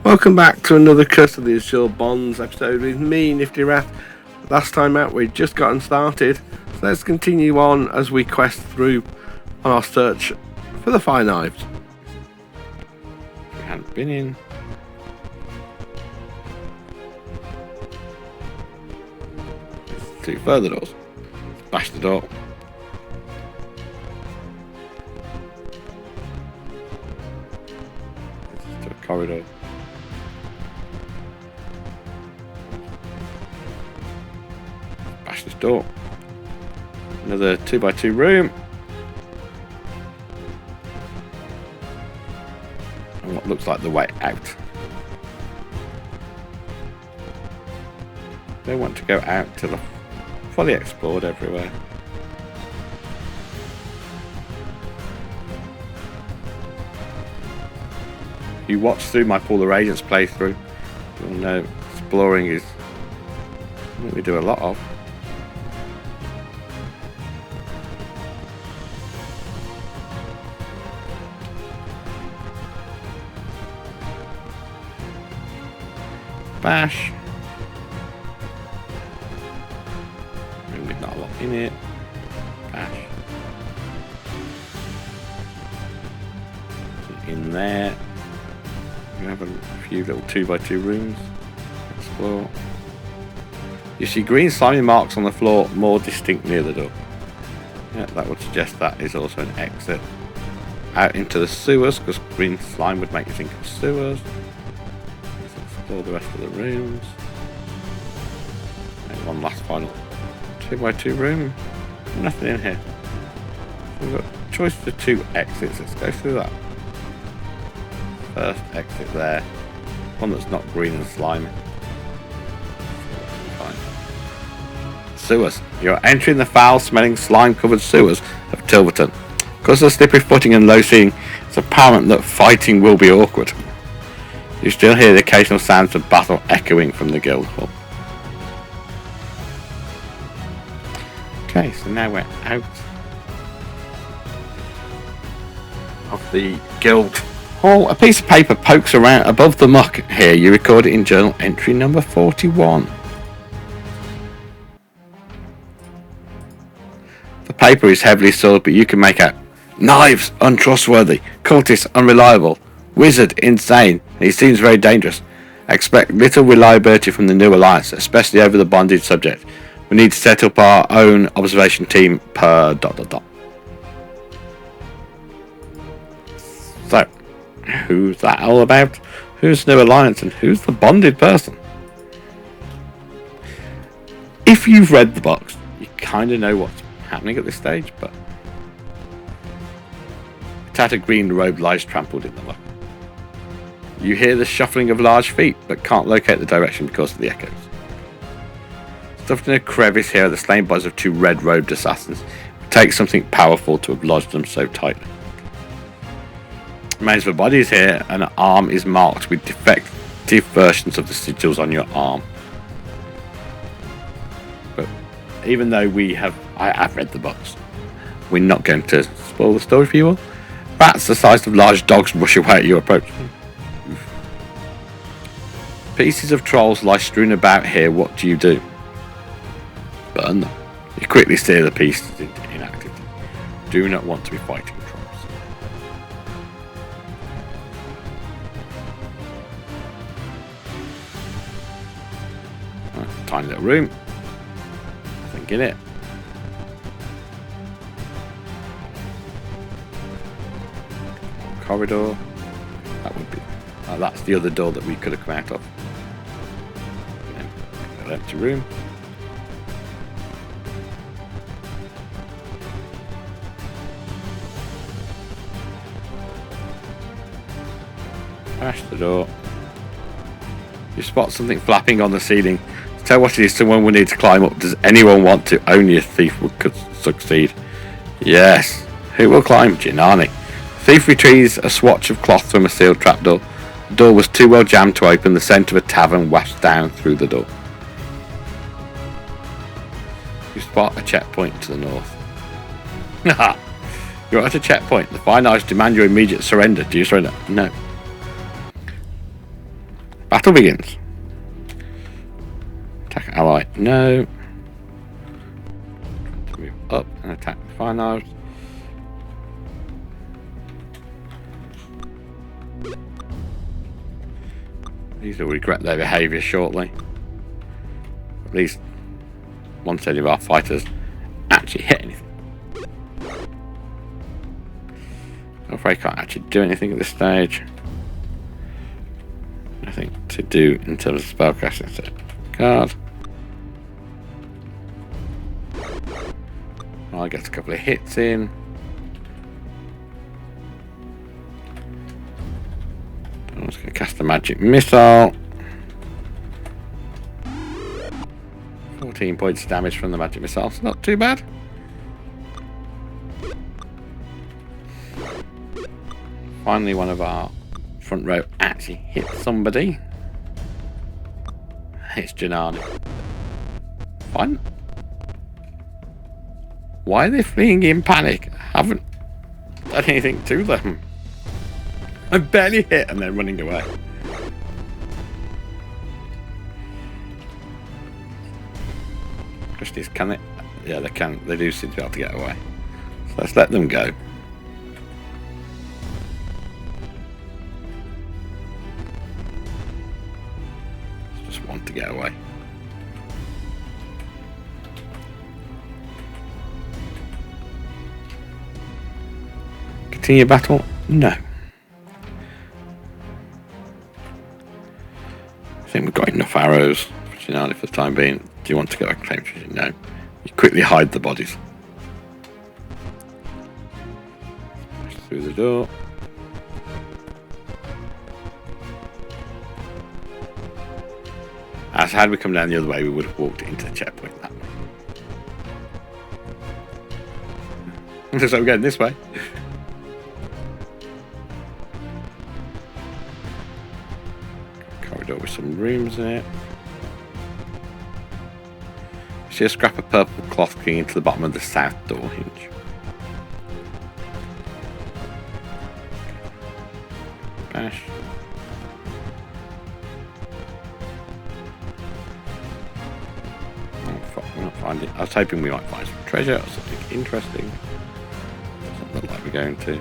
Welcome back to another cut of the Azure Bonds episode with me, Nifty Rat. Last time out we'd just gotten started, so let's continue on as we quest through on our search for the Fire Knives. We hadn't been in. There's two further doors. Bash the door. It's to a corridor. Bash this door. Another 2x2 room. And what looks like the way out. They want to go out to the fully explored everywhere. If you watch through my Pool of Radiance playthrough, you'll know exploring is something we do a lot of. Bash. Maybe not a lot in it. Bash. In there. We have a few little 2x2 rooms. Explore. You see green slimy marks on the floor, more distinct near the door. Yeah, that would suggest that is also an exit out into the sewers, because green slime would make you think of sewers. Explore the rest of the rooms. And one last final 2x2 room. Nothing in here. We've got a choice for two exits. Let's go through that. First exit there. One that's not green and slimy. Fine. Sewers. You're entering the foul-smelling, slime-covered sewers of Tilverton. Because of the slippery footing and low ceiling, it's apparent that fighting will be awkward. You still hear the occasional sounds of battle echoing from the guild hall. Okay, so now we're out of the guild hall. A piece of paper pokes around above the muck here. You record it in journal entry number 41. The paper is heavily soiled, but you can make out knives untrustworthy, cultist unreliable, wizard insane, and he seems very dangerous. Expect little reliability from the new alliance, especially over the bonded subject. We need to set up our own observation team per ... So, who's that all about? Who's the new alliance and who's the bonded person? If you've read the books, you kind of know what's happening at this stage, but a tattered green robe lies trampled in the muck. You hear the shuffling of large feet, but can't locate the direction because of the echoes. Stuffed in a crevice here are the slain bodies of two red-robed assassins. It takes something powerful to have lodged them so tightly. Remains of a body is here, and an arm is marked with defective versions of the sigils on your arm. But even though I have read the books, we're not going to spoil the story for you all. Rats the size of large dogs rush away at your approach. Pieces of trolls lie strewn about here. What do you do? Burn them. You quickly steer the pieces into inactivity. Do not want to be fighting trolls. Tiny little room. Nothing in it. Corridor. That would be. That's the other door that we could have come out of. Empty room. Bash the door. You spot something flapping on the ceiling. To tell what it is, someone will need to climb up. Does anyone want to? Only a thief could succeed. Yes. Who will climb? Jinani. Thief retrieves a swatch of cloth from a sealed trapdoor. The door was too well jammed to open. The scent of a tavern wafts down through the door. You spot a checkpoint to the north. You're at a checkpoint. The Fire Knives demand your immediate surrender. Do you surrender? No. Battle begins. Attack ally. No. Move up and attack the Fire Knives. These will regret their behaviour shortly. At least once any of our fighters actually hit anything. I'm afraid I can't actually do anything at this stage. Nothing to do in terms of spellcasting. So, card. Well, I get a couple of hits in. I'm just going to cast a magic missile. 14 points of damage from the magic missile, so not too bad. Finally, one of our front row actually hits somebody. It's Janani. Fine. Why are they fleeing in panic? I haven't done anything to them. I barely hit and they're running away. Christies, can they? Yeah, they can. They do seem to be able to get away. So let's let them go. Just want to get away. Continue battle? No. I think we've got enough arrows for Janani for the time being. Do you want to go back and claim treasure? No. You quickly hide the bodies. Push through the door. As had we come down the other way, we would have walked into the checkpoint that way. So we're going this way. Corridor with some rooms in it. See a scrap of purple cloth clinging to the bottom of the south door hinge. Bash. We're not finding. I was hoping we might find some treasure or something interesting. Doesn't look like we're going to.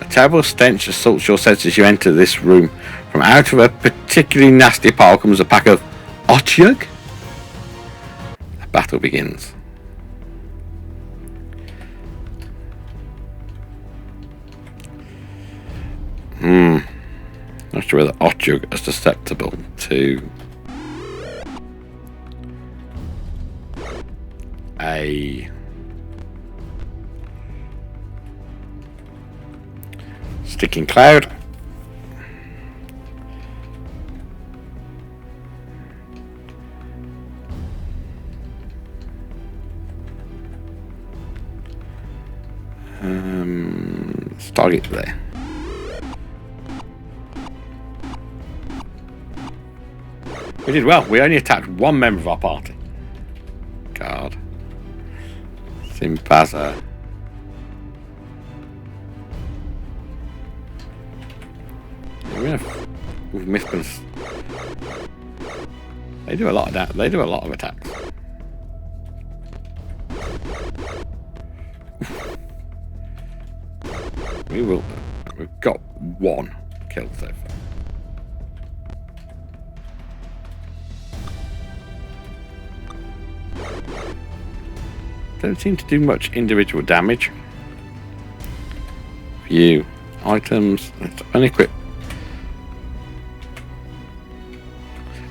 A terrible stench assaults your senses as you enter this room. From out of a particularly nasty pile comes a pack of Otyug. The battle begins. Not sure whether Otyug is susceptible to a sticking cloud. Let's target there. We did well. We only attacked one member of our party. God. Simpaza. We've missed them. They do a lot of that. They do a lot of attacks. We've got one kill so far. Don't seem to do much individual damage. View items. Let's unequip.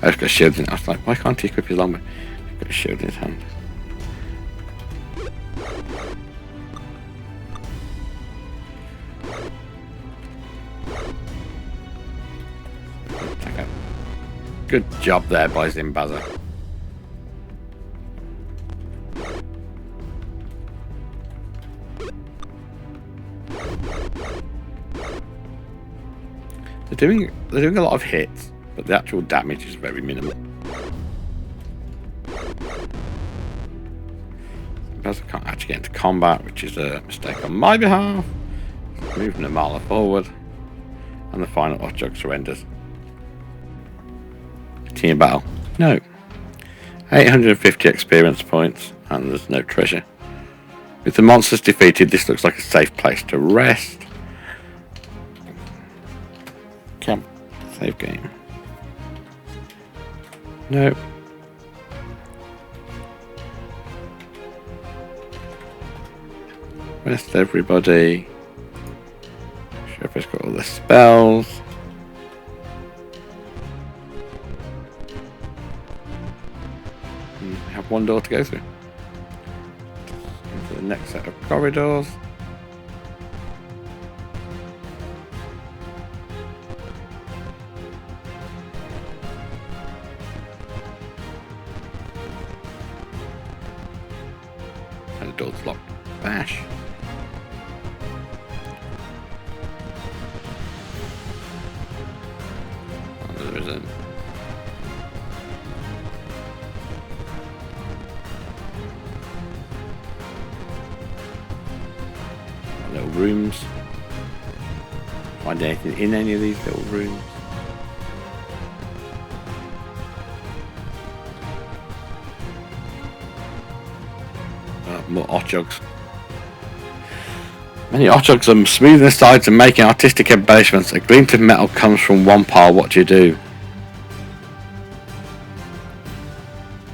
I've got a shield in it. I was like, why can't he equip his longbow? He's got a shield in his hand. Good job there by Zimbaza. They're doing a lot of hits, but the actual damage is very minimal. Zimbaza can't actually get into combat, which is a mistake on my behalf. Moving a mile forward. And the final Hotjog surrenders. Continue battle. No. 850 experience points. And there's no treasure. With the monsters defeated, this looks like a safe place to rest. Camp. Save game. No. Rest everybody. Sheriff's got all the spells. And we have one door to go through. Into the next set of corridors. And the door's locked. Bash. Little rooms. Find anything in any of these little rooms? More Hotjogs. Many Hotjogs are smoothing the sides and making artistic embellishments. A glint of metal comes from one pile. What do you do?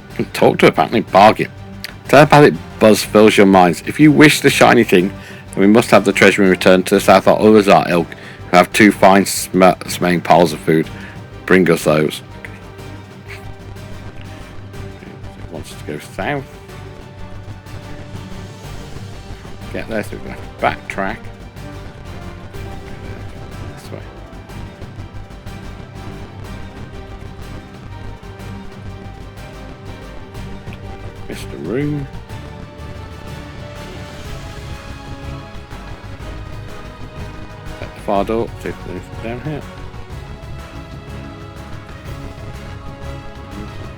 You can talk to it, apparently. Bargain. Telepathic buzz fills your minds. If you wish the shiny thing, then we must have the treasure in return. To the south are others our ilk who have two fine smelling piles of food. Bring us those. Okay. It wants to go south. Get there, so we're going to have to backtrack. This way. Missed a room. At the far door, see if there's anything down here.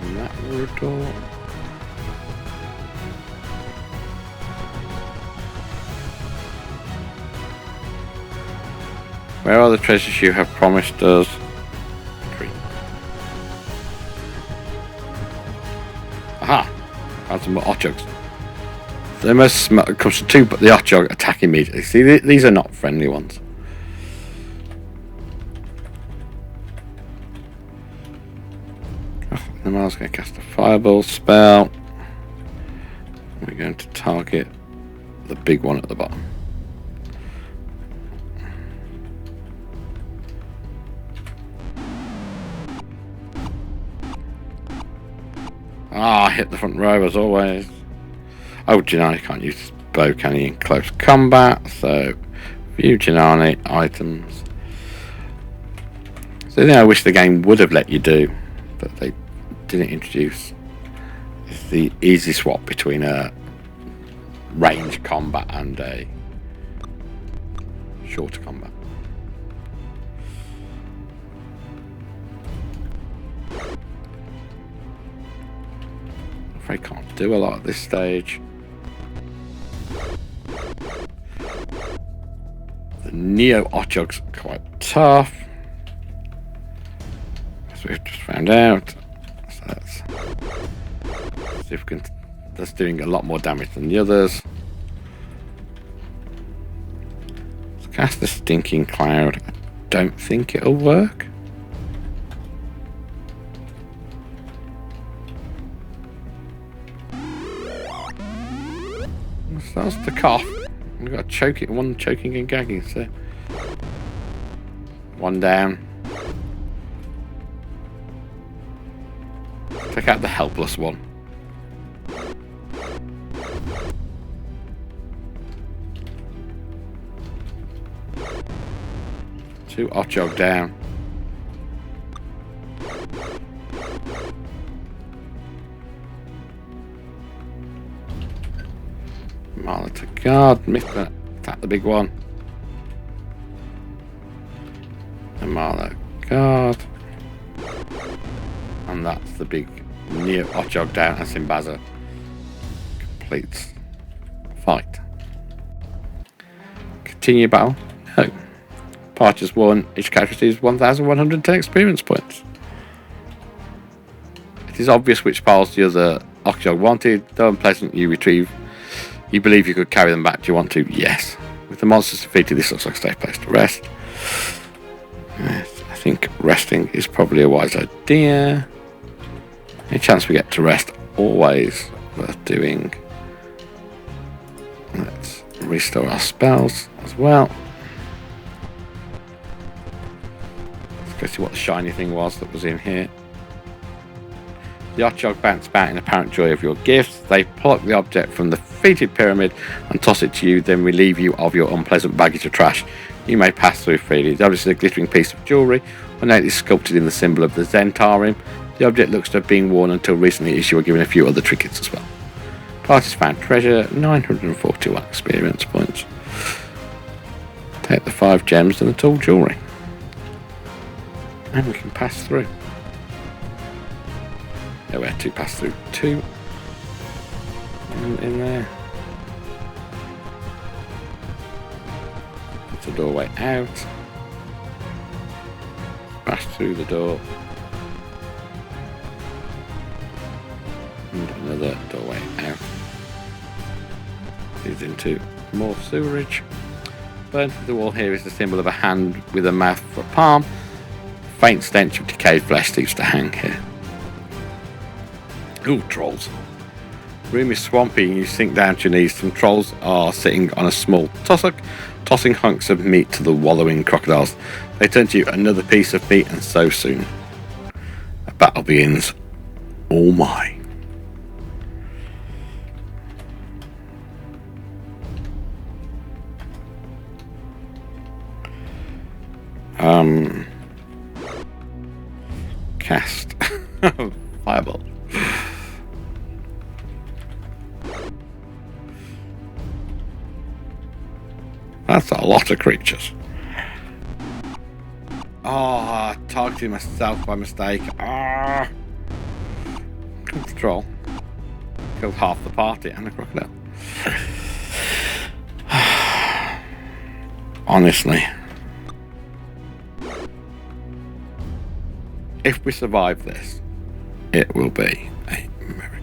And that door. Where are the treasures you have promised us? Tree. Aha! Found some more Hotjogs. They must comes to two, but the Hotjog attack immediately. See, these are not friendly ones. Oh, the man's going to cast a fireball spell. We're going to target the big one at the bottom. Ah, hit the front row as always. Oh, Janani can't use his bow, can he, in close combat? So, view Janani items. So, I wish the game would have let you do, but they didn't introduce. It's the easy swap between a range combat and a shorter combat. I can't do a lot at this stage. The Neo Hotjog's quite tough, as we've just found out. So let's see if we can. That's doing a lot more damage than the others. Let's cast the Stinking Cloud. I don't think it'll work. Starts to cough. We've got to choke it. One choking and gagging. So one down. Take out the helpless one. Two Hotjog down. Marla to guard, missed that. Attack the big one. And Marla guard. And that's the big Neo Hotjog down, and Simbaza completes fight. Continue battle? Party as one. Each character receives 1,110 experience points. It is obvious which piles the other Okyog wanted. Though unpleasant, you believe you could carry them back. Do you want to? Yes. With the monsters defeated, this looks like a safe place to rest. Yes, I think resting is probably a wise idea. Any chance we get to rest, always worth doing. Let's restore our spells as well. Let's go see what the shiny thing was that was in here. The Okyog bounce back in apparent joy of your gifts. They pluck the object from the defeated pyramid and toss it to you, then relieve you of your unpleasant baggage of trash. You may pass through freely. The object is a glittering piece of jewellery, ornately sculpted in the symbol of the Zentarim. The object looks to have been worn until recently, as you were given a few other trinkets as well. Parties found treasure, 941 experience points. Take the 5 gems and the tall jewellery. And we can pass through. There we have to pass through 2. And in there. It's a doorway out. Pass through the door. And another doorway out. Leads into more sewerage. Burnt to the wall here is the symbol of a hand with a mouth for a palm. Faint stench of decayed flesh seems to hang here. Ooh, trolls. The room is swampy and you sink down to your knees. Some trolls are sitting on a small tussock, tossing hunks of meat to the wallowing crocodiles. They turn to you, another piece of meat, and so soon a battle begins. Oh my. Cast Fireball. That's a lot of creatures. Oh, I targeted myself by mistake. Ah. Killed the troll. Killed half the party and the crocodile. Honestly. If we survive this, it will be a miracle.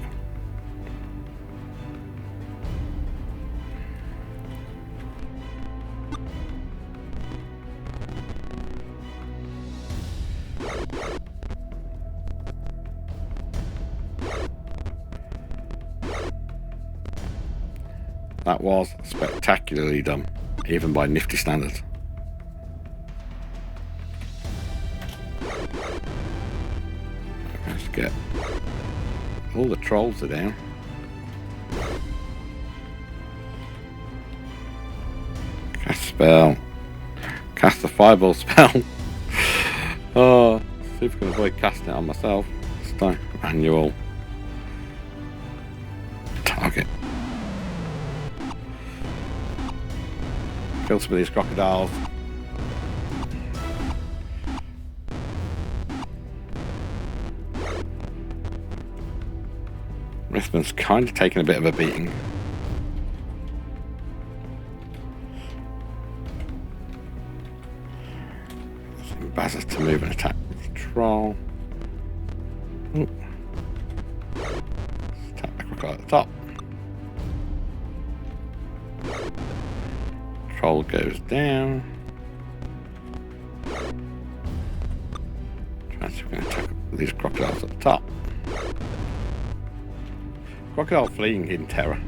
That was spectacularly done, even by nifty standards. Let's get all the trolls are down. Cast spell. Cast the fireball spell. Oh, see if I can avoid casting it on myself. This time, manual. Target. Kill some of these crocodiles. Rispman's kind of taking a bit of a beating. Bazza to move and attack with the troll. Ooh. Attack the crocodile at the top. Troll goes down. Trying to see if we can attack these crocodiles at the top. Crocodile fleeing in terror.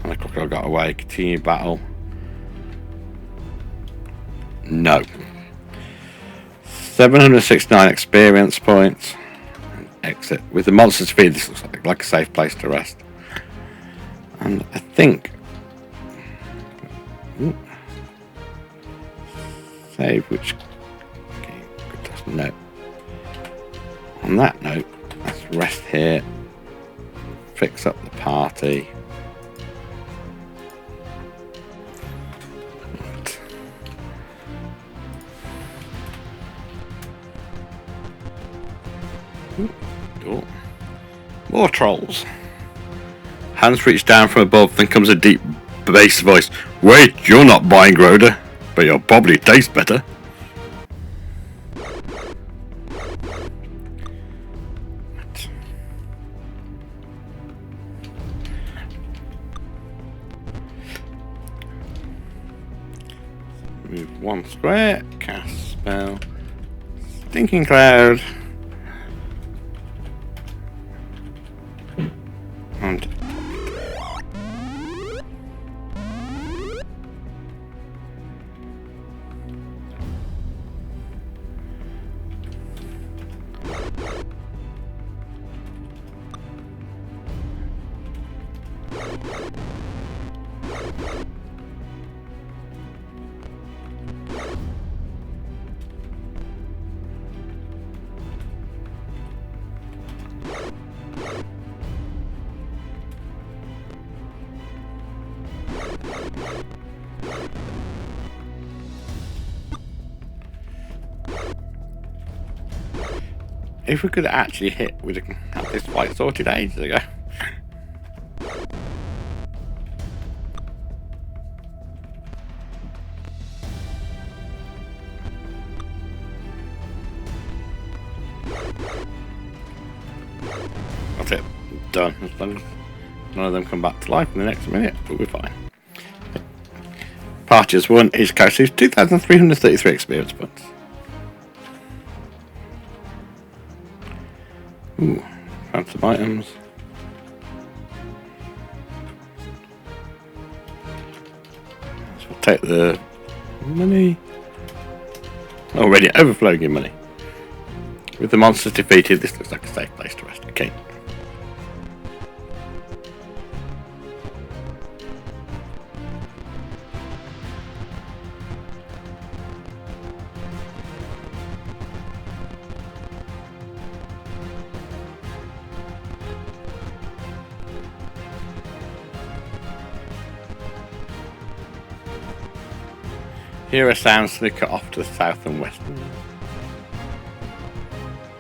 And the crocodile got away. Continue battle. No. 769 experience points. Exit. With the monsters feed, this looks like a safe place to rest. And I think... Ooh. Save which... Okay, good note. On that note, let's rest here. Fix up the party. More trolls. Hands reach down from above, then comes a deep bass voice. Wait, you're not buying Rhoda, but you'll probably taste better. Move 1 square, cast spell, Stinking Cloud, and if we could actually hit, we'd have had this fight sorted ages ago. That's it. Done. As long as none of them come back to life in the next minute, we'll be fine. Parties 1 is character 2,333 experience points. Ooh, found some items. So we'll take the money. Already overflowing in money. With the monsters defeated, this looks like a safe place to rest. Okay. Hear a sound snicker off to the south and west.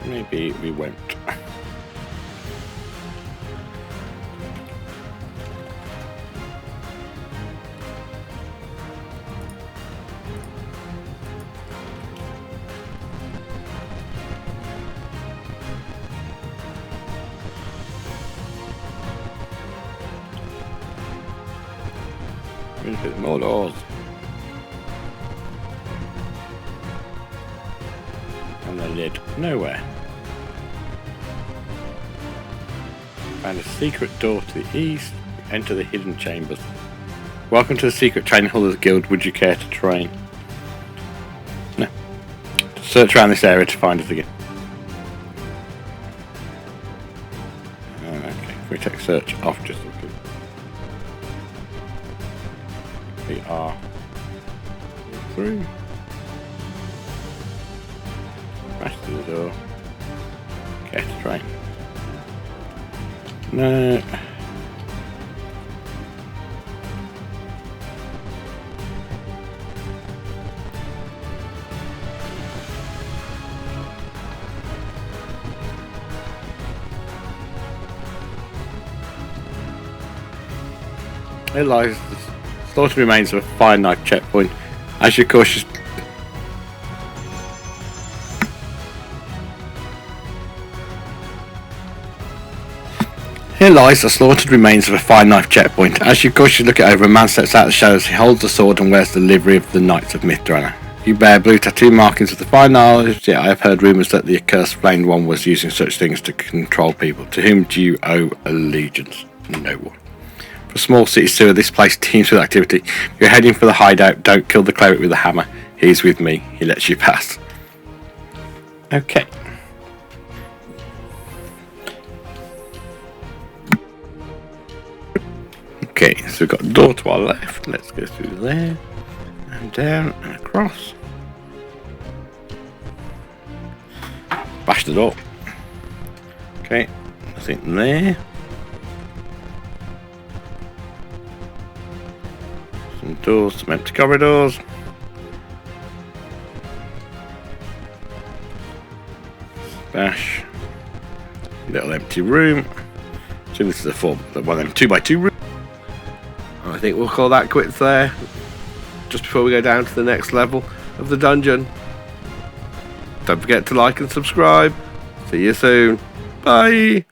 Maybe we won't. There's more doors. And the lid. Nowhere. Find a secret door to the east. Enter the hidden chambers. Welcome to the secret training holders guild. Would you care to train? No. Search around this area to find us again. Okay, can we take search off just looking? We are through. Crash through the door. Care to train? No. Here lies the slaughtered remains of a fire knife checkpoint. As you're cautious. Here lies the slaughtered remains of a fire knife checkpoint. As you cautiously look it over, a man steps out of the shadows. He holds the sword and wears the livery of the Knights of Mithrana. You bear blue tattoo markings of the fire knives, yet I have heard rumours that the accursed flamed one was using such things to control people. To whom do you owe allegiance? No one. For a small city sewer, this place teems with activity. If you're heading for the hideout, don't kill the cleric with a hammer. He's with me. He lets you pass. Okay. Okay, so we've got a door to our left. Let's go through there. And down and across. Bash the door. Okay, nothing there. Some doors, some empty corridors. Bash. Little empty room. So this is a 2x2 room. I think we'll call that quits there. Just before we go down to the next level of the dungeon. Don't forget to like and subscribe. See you soon. Bye.